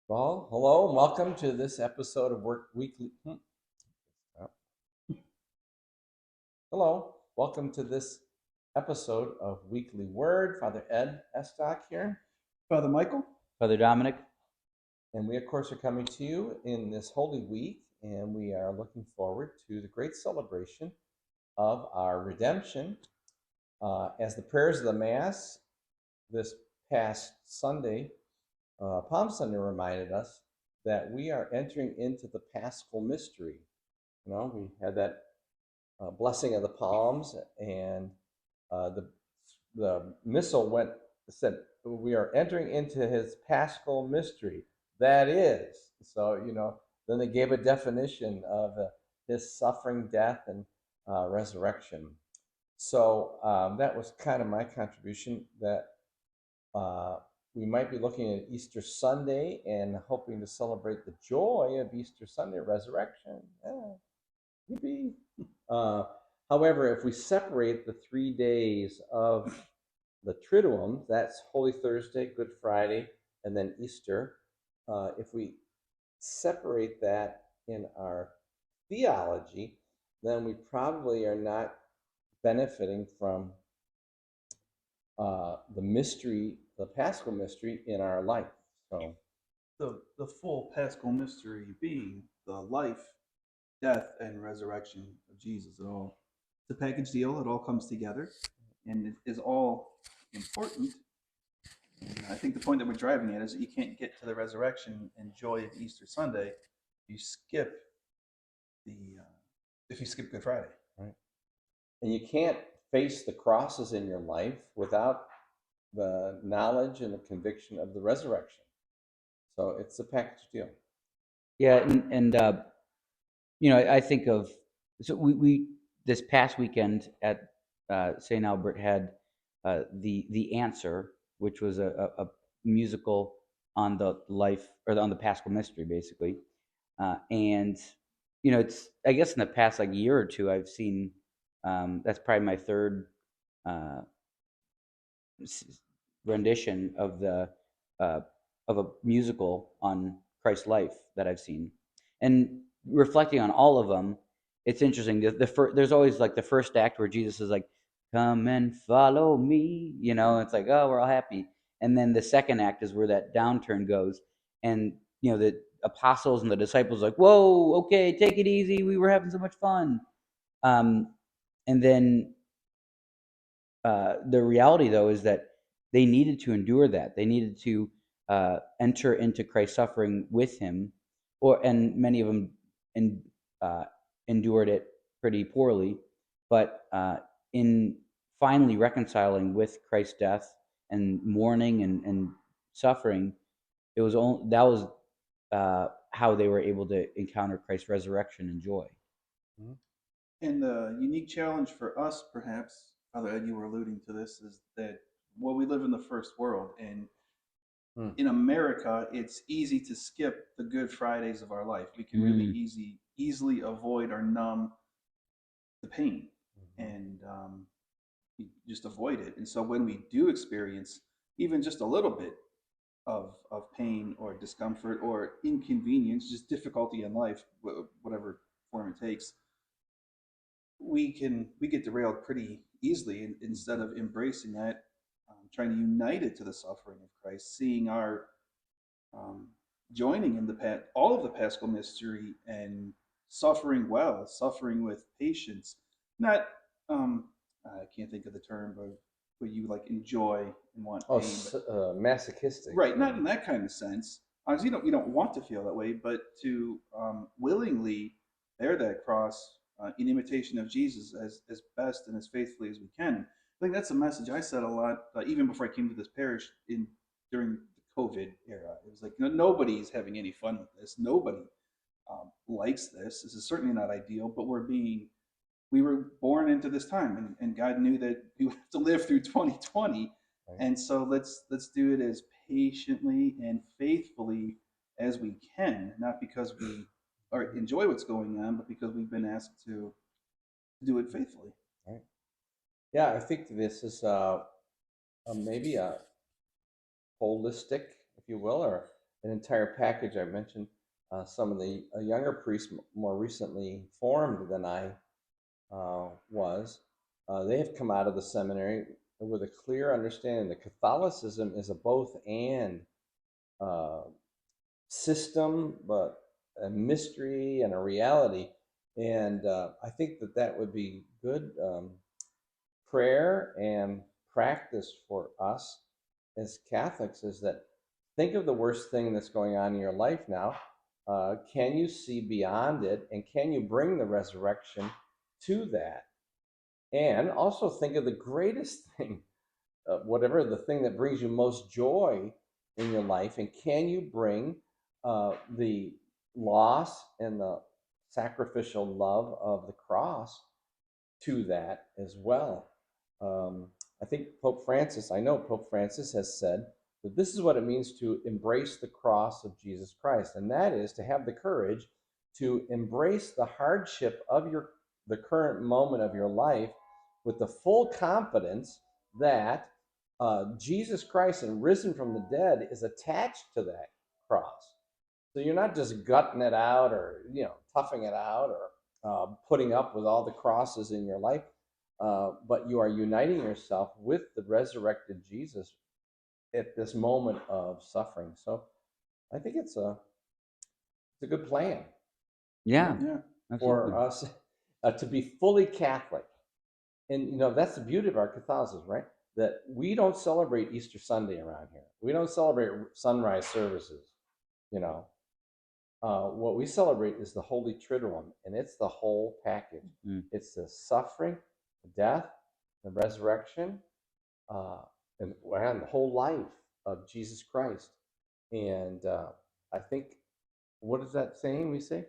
Well, hello and welcome to this episode of Work Weekly. Oh. Hello, welcome to this episode of Weekly Word. Father Ed Estock here, Father Michael? Father Dominic. and we, of course, are coming to you in this Holy Week, and we are looking forward to the great celebration of our redemption. As the prayers of the Mass this past Sunday, Palm Sunday, reminded us that we are entering into the Paschal mystery. We had that blessing of the palms, and the missal said we are entering into his Paschal mystery. That is, so then they gave a definition of his suffering, death, and resurrection. So that was kind of my contribution. That we might be looking at Easter Sunday and hoping to celebrate the joy of Easter Sunday, resurrection. Yippee. However, if we separate the 3 days of the Triduum, that's Holy Thursday, Good Friday, and then Easter. If we separate that in our theology, then we probably are not benefiting from the mystery, the Paschal mystery in our life. So The full Paschal mystery being the life, death, and resurrection of Jesus. It's a package deal. It all comes together, and it is all important. And I think the point that we're driving at is that you can't get to the resurrection and joy of Easter Sunday if you skip Good Friday. right, and you can't face the crosses in your life without the knowledge and the conviction of the resurrection. So it's a package deal. Yeah, I think of we this past weekend at St. Albert had the Answer, which was a musical on the life or on the Paschal mystery, basically, and it's I guess in the past like year or two I've seen that's probably my third uh, rendition of the of a musical on Christ's life that I've seen, and reflecting on all of them, it's interesting. There's always like the first act where Jesus is like, "Come and follow me," It's like, oh, we're all happy, and then the second act is where that downturn goes, and the apostles and the disciples are like, "Whoa, okay, take it easy. We were having so much fun," and then the reality, though, is that they needed to endure that. They needed to enter into Christ's suffering with him, and many of them uh, endured it pretty poorly. But in finally reconciling with Christ's death and mourning and suffering, that was how they were able to encounter Christ's resurrection and joy. Mm-hmm. And the unique challenge for us, perhaps, Father Ed, you were alluding to this, is that we live in the first world, and in America, it's easy to skip the Good Fridays of our life. We can really easily avoid or numb the pain, and we just avoid it. And so when we do experience even just a little bit of pain or discomfort or inconvenience, just difficulty in life, whatever form it takes, we get derailed pretty easily instead of embracing that, trying to unite it to the suffering of Christ, seeing our joining in all of the Paschal mystery and suffering well, suffering with patience, not I can't think of the term, but you like enjoy and want pain, Masochistic, right? Not in that kind of sense. Obviously, you don't want to feel that way, but to willingly bear that cross in imitation of Jesus as best and as faithfully as we can. I think that's a message I said a lot, even before I came to this parish during the COVID era. It was like nobody's having any fun with this. Nobody likes this. This is certainly not ideal, but we were born into this time, and God knew that we would have to live through 2020, right? And so let's do it as patiently and faithfully as we can, not because we enjoy what's going on, but because we've been asked to do it faithfully. Right. Yeah, I think this is maybe a holistic, if you will, or an entire package. I mentioned some of the younger priests more recently formed than I was. They have come out of the seminary with a clear understanding that Catholicism is a both and system, but a mystery and a reality. And I think that would be good prayer and practice for us as Catholics, is that think of the worst thing that's going on in your life now. Can you see beyond it, and can you bring the resurrection to that? And also think of the greatest thing, whatever the thing that brings you most joy in your life, and can you bring the loss and the sacrificial love of the cross to that as well? I think I know Pope Francis has said that this is what it means to embrace the cross of Jesus Christ, and that is to have the courage to embrace the hardship of the current moment of your life with the full confidence that Jesus Christ and risen from the dead is attached to that cross. So you're not just gutting it out, or toughing it out, or putting up with all the crosses in your life, but you are uniting yourself with the resurrected Jesus at this moment of suffering. So I think it's a good plan. Yeah, For us to be fully Catholic. And that's the beauty of our Catholicism, right? That we don't celebrate Easter Sunday around here. We don't celebrate sunrise services. What we celebrate is the Holy Triduum, and it's the whole package. It's the suffering, the death, the resurrection, and the whole life of Jesus Christ. And I think, what is that saying we say?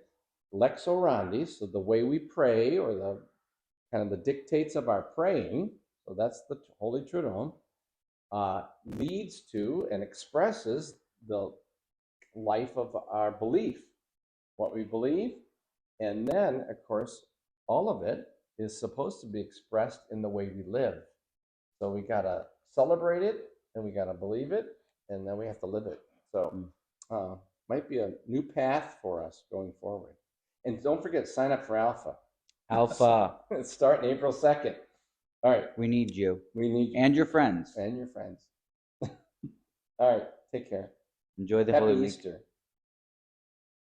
Lex orandi, so the way we pray, or the kind of the dictates of our praying, so that's the Holy Triduum, leads to and expresses the life of our belief, what we believe. And then, of course, all of it is supposed to be expressed in the way we live. So we got to celebrate it, and we got to believe it, and then we have to live it. So might be a new path for us going forward. And don't forget, sign up for Alpha. It's starting April 2nd. All right. We need you. We need you. And your friends. And your friends. All right. Take care. Enjoy the Happy Holy Week. Easter.